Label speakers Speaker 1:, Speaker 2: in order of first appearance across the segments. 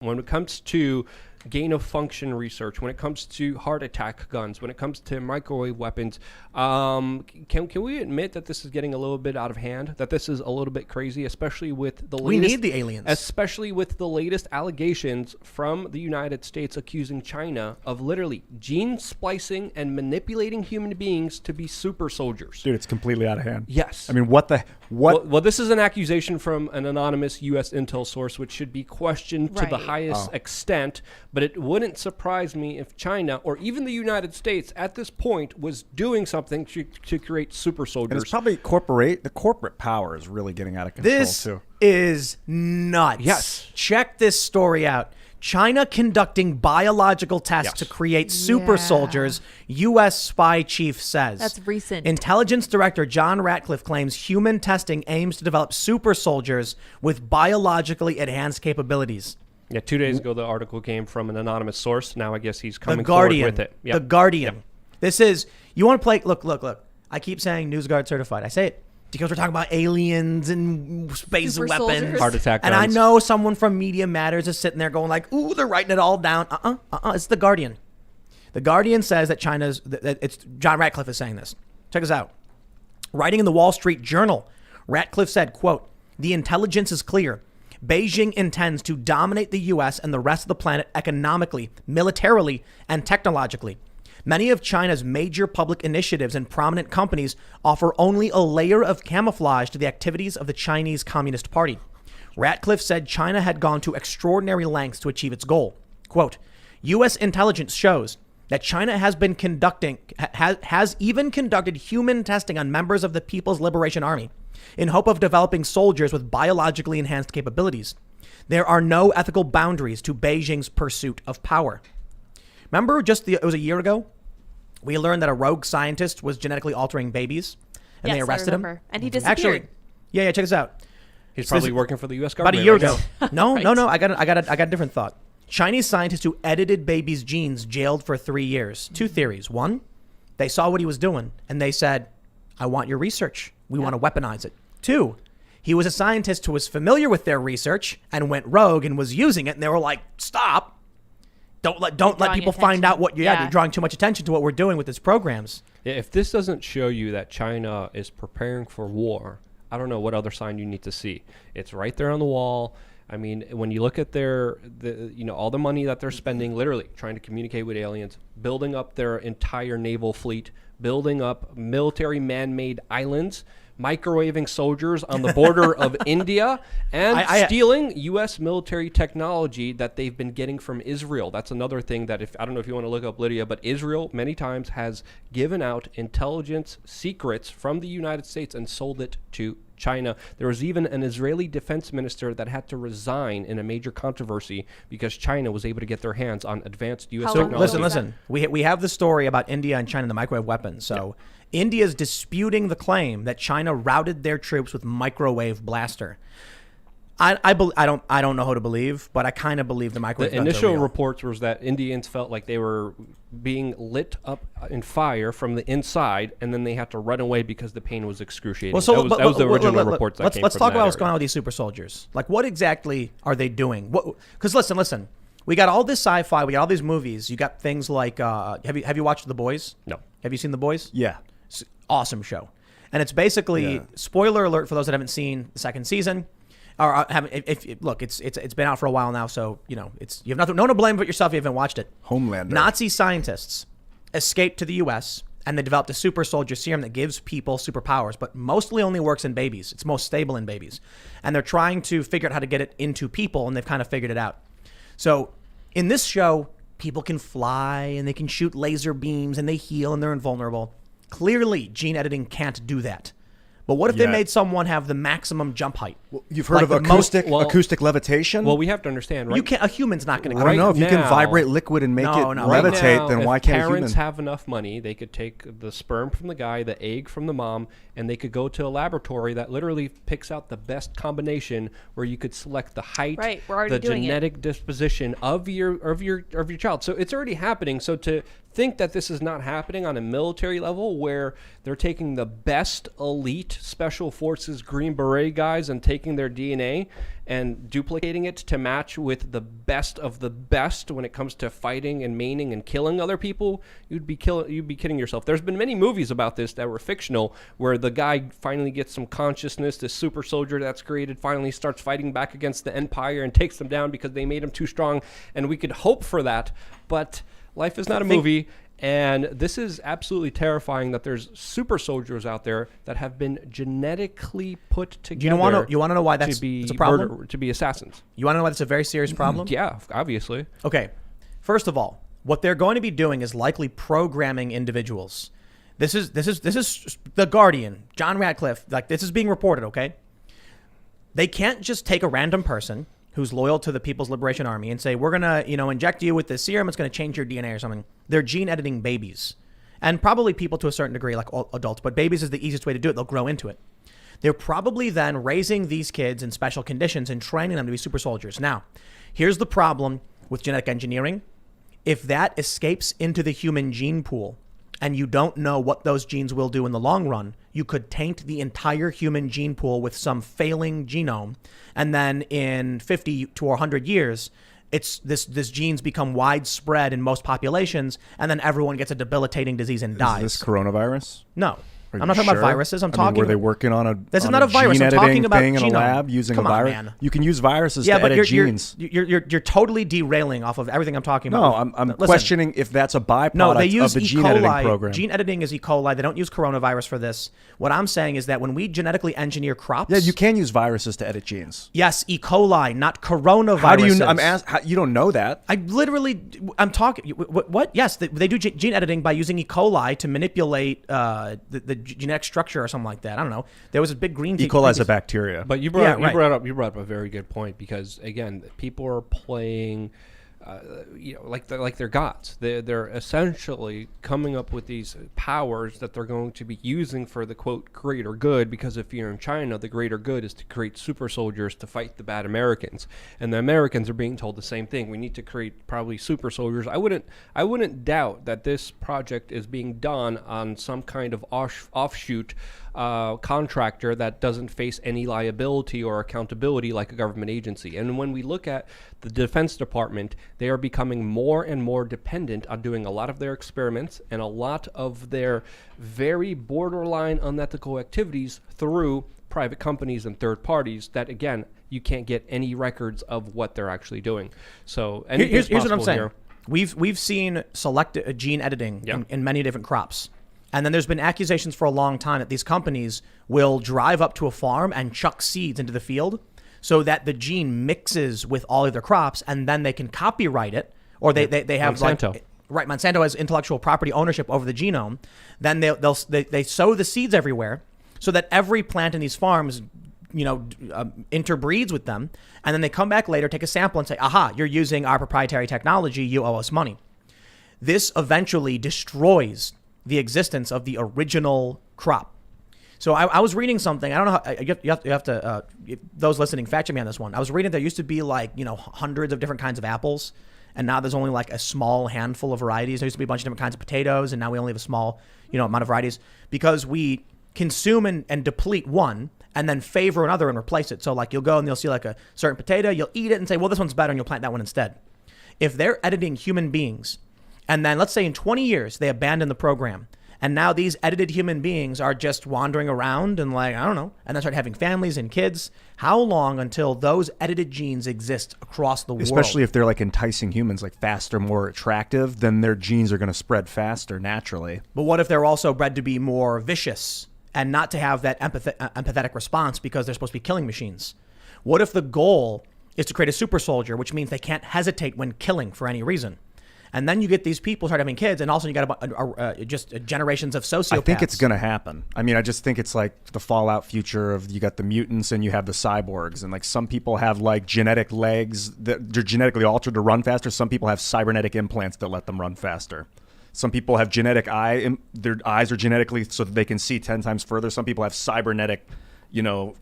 Speaker 1: When it comes to gain of function research, when it comes to heart attack guns, when it comes to microwave weapons, can we admit that this is getting a little bit out of hand? That this is a little bit crazy, especially with the latest.
Speaker 2: We need the aliens,
Speaker 1: especially with the latest allegations from the United States accusing China of literally gene splicing and manipulating human beings to be super soldiers.
Speaker 3: Dude, it's completely out of hand.
Speaker 1: Yes.
Speaker 3: I mean, what?
Speaker 1: Well, this is an accusation from an anonymous U.S. intel source, which should be questioned to the highest extent. But it wouldn't surprise me if China or even the United States at this point was doing something to create super soldiers.
Speaker 3: And it's probably the corporate power is really getting out of control
Speaker 2: this
Speaker 3: too.
Speaker 2: Is nuts.
Speaker 1: Yes.
Speaker 2: Check this story out. China conducting biological tests to create super soldiers, U.S. spy chief says.
Speaker 4: That's recent.
Speaker 2: Intelligence Director John Ratcliffe claims human testing aims to develop super soldiers with biologically enhanced capabilities.
Speaker 1: Yeah, 2 days ago, the article came from an anonymous source. Now I guess he's coming
Speaker 2: Guardian,
Speaker 1: forward with it. Yep.
Speaker 2: The Guardian.
Speaker 1: Yep.
Speaker 2: This is, you want to play, look. I keep saying NewsGuard certified. I say it because we're talking about aliens and space
Speaker 4: Super
Speaker 2: weapons.
Speaker 4: soldiers.
Speaker 1: Heart attack
Speaker 2: And
Speaker 1: guns.
Speaker 2: I know someone from Media Matters is sitting there going like, ooh, they're writing it all down. It's the Guardian. The Guardian says that it's John Ratcliffe is saying this. Check this out. Writing in the Wall Street Journal, Ratcliffe said, quote, "The intelligence is clear. Beijing intends to dominate the U.S. and the rest of the planet economically, militarily, and technologically. Many of China's major public initiatives and prominent companies offer only a layer of camouflage to the activities of the Chinese Communist Party." Ratcliffe said China had gone to extraordinary lengths to achieve its goal. Quote, "U.S. intelligence shows that China has even conducted human testing on members of the People's Liberation Army in hope of developing soldiers with biologically enhanced capabilities. There are no ethical boundaries to Beijing's pursuit of power." Remember it was a year ago, we learned that a rogue scientist was genetically altering babies and they arrested him.
Speaker 4: And he disappeared.
Speaker 2: Actually, check this out.
Speaker 1: He's probably working for the U.S.
Speaker 2: About
Speaker 1: government.
Speaker 2: a year ago. No,
Speaker 4: Right.
Speaker 2: no. I got a different thought. Chinese scientists who edited babies' genes jailed for 3 years. Two theories. One, they saw what he was doing and they said, "I want your research. We want to weaponize it." Two, he was a scientist who was familiar with their research and went rogue and was using it, and they were like, "Stop. Don't let people find out what you're drawing too much attention to what we're doing with these programs."
Speaker 1: Yeah, if this doesn't show you that China is preparing for war, I don't know what other sign you need to see. It's right there on the wall. I mean, when you look at all the money that they're spending, literally trying to communicate with aliens, building up their entire naval fleet, building up military man-made islands, microwaving soldiers on the border of India, and stealing U.S. military technology that they've been getting from Israel. That's another thing that I don't know if you want to look up, Lydia, but Israel many times has given out intelligence secrets from the United States and sold it to China. There was even an Israeli defense minister that had to resign in a major controversy because China was able to get their hands on advanced U.S. technology.
Speaker 2: Listen. We have the story about India and China and the microwave weapons. So India is disputing the claim that China routed their troops with microwave blaster. I don't know who to believe, but I kind of believe the microwave.
Speaker 1: The initial reports was that Indians felt like they were being lit up in fire from the inside, and then they had to run away because the pain was excruciating.
Speaker 2: Well, so,
Speaker 1: that was the original reports that came
Speaker 2: let's
Speaker 1: from
Speaker 2: talk
Speaker 1: that
Speaker 2: about what's
Speaker 1: area.
Speaker 2: going on with these super soldiers. Like, what exactly are they doing? Because listen. We got all this sci-fi. We got all these movies. You got things like have you watched The Boys?
Speaker 1: No.
Speaker 2: Have you seen The Boys?
Speaker 3: Yeah.
Speaker 2: It's an awesome show, and it's basically spoiler alert for those that haven't seen the second season. Or look, it's been out for a while now, so you have no one to blame but yourself if you haven't watched it.
Speaker 3: Homelander.
Speaker 2: Nazi scientists escaped to the U.S. and they developed a super soldier serum that gives people superpowers, but mostly only works in babies. It's most stable in babies, and they're trying to figure out how to get it into people, and they've kind of figured it out. So in this show, people can fly and they can shoot laser beams and they heal and they're invulnerable. Clearly, gene editing can't do that. But what if they made someone have the maximum jump height?
Speaker 3: Well, you've heard of acoustic levitation?
Speaker 1: Well, we have to understand, right?
Speaker 2: A human's not going to.
Speaker 3: I don't know if you can vibrate liquid and make it levitate.
Speaker 1: Right now,
Speaker 3: then why can't a human?
Speaker 1: Parents have enough money, they could take the sperm from the guy, the egg from the mom, and they could go to a laboratory that literally picks out the best combination where you could select the height, the genetic disposition of your child. So it's already happening. So to think that this is not happening on a military level where they're taking the best elite special forces Green Beret guys and taking their DNA and duplicating it to match with the best of the best when it comes to fighting and maiming and killing other people, you'd be kidding yourself. There's been many movies about this that were fictional, where the guy finally gets some consciousness. This super soldier that's created finally starts fighting back against the Empire and takes them down because they made him too strong, and we could hope for that, but life is not a movie. And this is absolutely terrifying that there's super soldiers out there that have been genetically put together.
Speaker 2: You want to know why that's a problem?
Speaker 1: To be assassins.
Speaker 2: You want to know why that's a very serious problem?
Speaker 1: Yeah, obviously.
Speaker 2: Okay. First of all, what they're going to be doing is likely programming individuals. This is The Guardian, John Radcliffe. Like, this is being reported. Okay. They can't just take a random person who's loyal to the People's Liberation Army and say, we're going to, inject you with this serum. It's going to change your DNA or something. They're gene editing babies, and probably people to a certain degree, like adults, but babies is the easiest way to do it. They'll grow into it. They're probably then raising these kids in special conditions and training them to be super soldiers. Now, here's the problem with genetic engineering. If that escapes into the human gene pool, and you don't know what those genes will do in the long run, you could taint the entire human gene pool with some failing genome. And then in 50 to 100 years, this genes become widespread in most populations, and then everyone gets a debilitating disease and dies.
Speaker 3: Is this coronavirus?
Speaker 2: No. I'm not talking about viruses. I'm talking.
Speaker 3: Were they working on a?
Speaker 2: This is not a virus. I'm talking about
Speaker 3: thing in
Speaker 2: genome.
Speaker 3: A lab using
Speaker 2: Come
Speaker 3: a virus.
Speaker 2: On, man.
Speaker 3: You can use viruses to edit genes.
Speaker 2: You're totally derailing off of everything I'm talking about.
Speaker 3: No, I'm questioning if that's a byproduct of the gene editing program.
Speaker 2: Gene editing is E. coli. They don't use coronavirus for this. What I'm saying is that when we genetically engineer crops,
Speaker 3: yeah, you can use viruses to edit genes.
Speaker 2: Yes, E. coli, not coronavirus.
Speaker 3: How do you? You don't know that.
Speaker 2: I'm talking. What? Yes, they do gene editing by using E. coli to manipulate the genetic structure or something like that. I don't know. There was a big green.
Speaker 3: E. coli is a bacteria.
Speaker 1: But you brought up a very good point, because again, people are playing, like they're gods. They're essentially coming up with these powers that they're going to be using for the quote greater good. Because if you're in China, the greater good is to create super soldiers to fight the bad Americans, and the Americans are being told the same thing. We need to create probably super soldiers. I wouldn't doubt that this project is being done on some kind of offshoot contractor that doesn't face any liability or accountability like a government agency. And when we look at the Defense Department, they are becoming more and more dependent on doing a lot of their experiments and a lot of their very borderline unethical activities through private companies and third parties that, again, you can't get any records of what they're actually doing. So
Speaker 2: here's what I'm saying. We've seen selected gene editing in many different crops. And then there's been accusations for a long time that these companies will drive up to a farm and chuck seeds into the field so that the gene mixes with all of their crops, and then they can copyright it, or they have
Speaker 1: Monsanto.
Speaker 2: Monsanto has intellectual property ownership over the genome. Then they sow the seeds everywhere so that every plant in these farms, interbreeds with them, and then they come back later, take a sample, and say, "Aha, you're using our proprietary technology. You owe us money." This eventually destroys the existence of the original crop. So I was reading something. I don't know how you have to those listening, fact check me on this one. I was reading there used to be hundreds of different kinds of apples, and now there's only like a small handful of varieties. There used to be a bunch of different kinds of potatoes, and now we only have a small amount of varieties because we consume and deplete one and then favor another and replace it. So like you'll go and you'll see like a certain potato, you'll eat it and say, well, this one's better, and you'll plant that one instead. If they're editing human beings, and then let's say in 20 years, they abandon the program, and now these edited human beings are just wandering around and and then start having families and kids. How long until those edited genes exist across the world?
Speaker 3: Especially if they're like enticing humans, like faster, more attractive, then their genes are going to spread faster naturally.
Speaker 2: But what if they're also bred to be more vicious and not to have that empathetic response because they're supposed to be killing machines? What if the goal is to create a super soldier, which means they can't hesitate when killing for any reason? And then you get these people start having kids, and also you got just generations of sociopaths.
Speaker 3: I think it's going to happen. I mean, I just think it's like the Fallout future of you got the mutants and you have the cyborgs, and like some people have like genetic legs that are genetically altered to run faster. Some people have cybernetic implants that let them run faster. Some people have genetic their eyes are genetically so that they can see 10 times further. Some people have cybernetic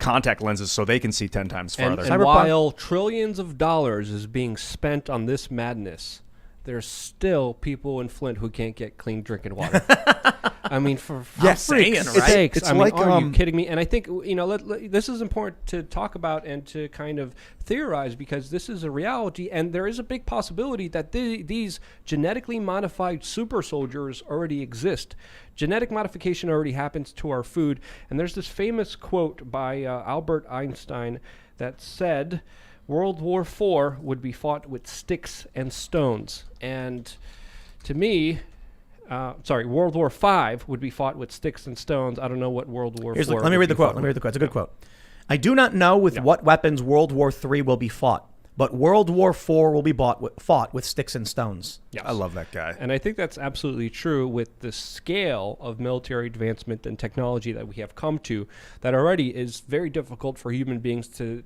Speaker 3: contact lenses so they can see 10 times farther.
Speaker 1: And while trillions of dollars is being spent on this madness, there's still people in Flint who can't get clean drinking water. I mean, for
Speaker 2: saying, right?
Speaker 1: sakes,
Speaker 3: It's
Speaker 1: I mean,
Speaker 3: like,
Speaker 1: are you kidding me? And I think, this is important to talk about and to kind of theorize, because this is a reality, and there is a big possibility that these genetically modified super soldiers already exist. Genetic modification already happens to our food, and there's this famous quote by Albert Einstein that said, World War IV would be fought with sticks and stones. And to me, World War V would be fought with sticks and stones. I don't know what World War IV.
Speaker 2: Let me read the quote. It's a good quote. I do not know with what weapons World War III will be fought, but World War IV will be fought with sticks and stones.
Speaker 1: Yes.
Speaker 3: I love that guy.
Speaker 1: And I think that's absolutely true with the scale of military advancement and technology that we have come to, that already is very difficult for human beings to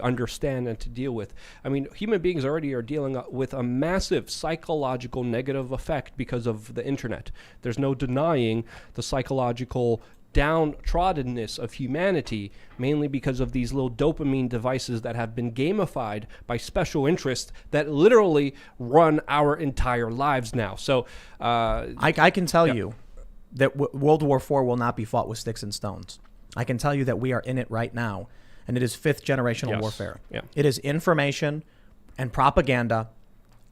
Speaker 1: understand and to deal with. I mean, human beings already are dealing with a massive psychological negative effect because of the internet. There's no denying the psychological downtroddenness of humanity, mainly because of these little dopamine devices that have been gamified by special interests that literally run our entire lives now. So
Speaker 2: I can tell you that World War IV will not be fought with sticks and stones. I can tell you that we are in it right now, and it is fifth generational warfare.
Speaker 1: Yeah.
Speaker 2: It is information and propaganda,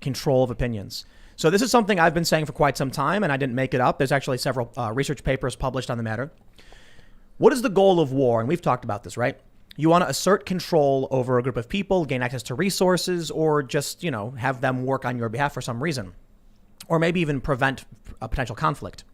Speaker 2: control of opinions. So this is something I've been saying for quite some time, and I didn't make it up. There's actually several research papers published on the matter. What is the goal of war? And we've talked about this, right? You want to assert control over a group of people, gain access to resources, or just, have them work on your behalf for some reason, or maybe even prevent a potential conflict.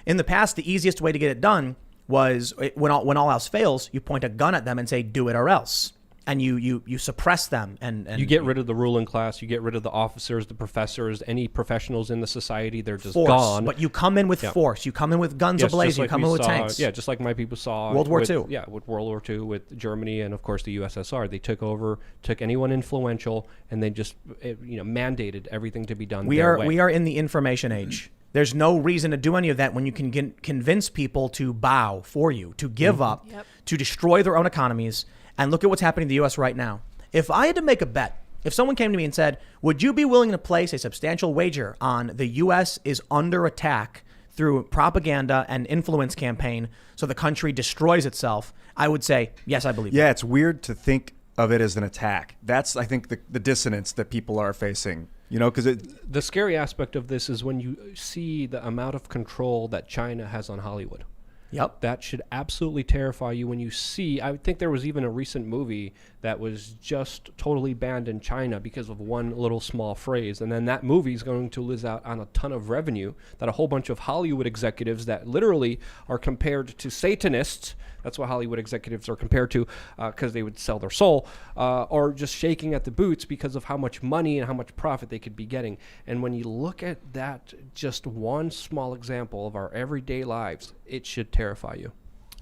Speaker 2: In the past, the easiest way to get it done was when all else fails, you point a gun at them and say, do it or else. And you suppress them and
Speaker 1: you get rid of the ruling class, you get rid of the officers, the professors, any professionals in the society, they're just gone.
Speaker 2: But you come in with force. You come in with guns ablazing. You come in with tanks.
Speaker 1: Yeah, just like my people saw
Speaker 2: World War II.
Speaker 1: Yeah, with World War II, with Germany and of course the USSR. They took over, took anyone influential, and they just mandated everything to be done their way.
Speaker 2: We are in the information age. There's no reason to do any of that when you can convince people to bow for you, to give up, to destroy their own economies. And look at what's happening in the U.S. right now. If I had to make a bet, if someone came to me and said, would you be willing to place a substantial wager on the U.S. is under attack through propaganda and influence campaign so the country destroys itself, I would say, yes, I believe
Speaker 3: Yeah, it's weird to think of it as an attack. That's, I think, the dissonance that people are facing. Because
Speaker 1: the scary aspect of this is when you see the amount of control that China has on Hollywood.
Speaker 2: Yep.
Speaker 1: That should absolutely terrify you when you see, I think there was even a recent movie that was just totally banned in China because of one little small phrase. And then that movie is going to lose out on a ton of revenue that a whole bunch of Hollywood executives that literally are compared to Satanists, that's what Hollywood executives are compared to, because they would sell their soul, are just shaking at the boots because of how much money and how much profit they could be getting. And when you look at that, just one small example of our everyday lives, it should terrify you.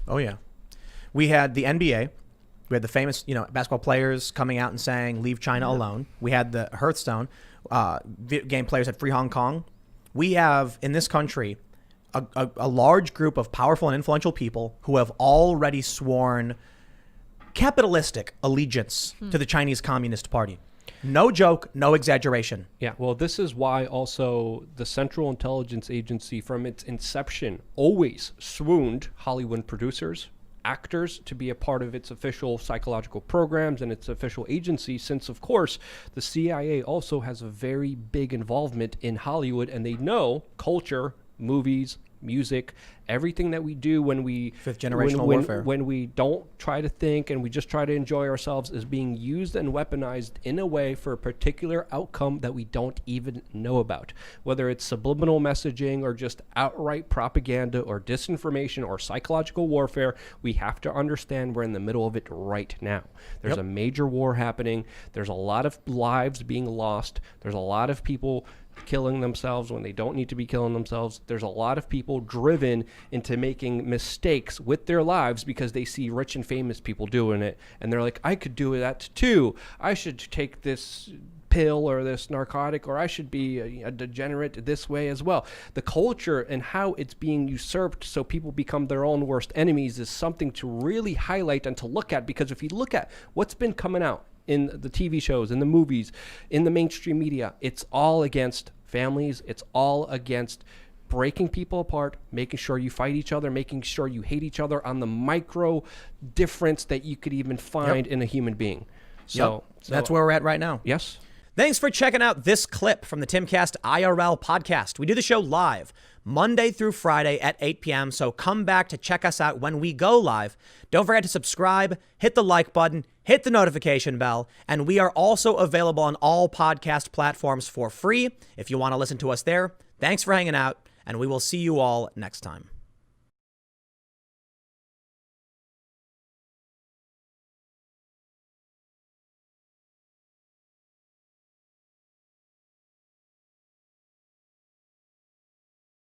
Speaker 2: Oh, yeah. We had the NBA. We had the famous, basketball players coming out and saying, leave China alone. We had the Hearthstone game players at Free Hong Kong. We have, in this country, a large group of powerful and influential people who have already sworn capitalistic allegiance to the Chinese Communist Party. No joke, no exaggeration.
Speaker 1: Yeah, well, this is why also the Central Intelligence Agency from its inception always swooned Hollywood producers, actors to be a part of its official psychological programs and its official agency, since, of course, the CIA also has a very big involvement in Hollywood, and they know culture, movies, music, everything that we do when we
Speaker 2: fifth generational warfare,
Speaker 1: when we don't try to think and we just try to enjoy ourselves, is being used and weaponized in a way for a particular outcome that we don't even know about. Whether it's subliminal messaging or just outright propaganda or disinformation or psychological warfare, we have to understand we're in the middle of it right now. There's a major war happening. There's a lot of lives being lost. There's a lot of people killing themselves when they don't need to be killing themselves. There's a lot of people driven into making mistakes with their lives because they see rich and famous people doing it, and they're like, I could do that too. I should take this pill or this narcotic, or I should be a degenerate this way as well. The culture and how it's being usurped so people become their own worst enemies is something to really highlight and to look at, because if you look at what's been coming out in the TV shows, in the movies, in the mainstream media. It's all against families. It's all against breaking people apart, making sure you fight each other, making sure you hate each other on the micro difference that you could even find in a human being. So
Speaker 2: that's where we're at right now.
Speaker 1: Yes.
Speaker 2: Thanks for checking out this clip from the Timcast IRL podcast. We do the show live Monday through Friday at 8 p.m. So come back to check us out when we go live. Don't forget to subscribe, hit the like button, hit the notification bell, and we are also available on all podcast platforms for free if you want to listen to us there. Thanks for hanging out, and we will see you all next time.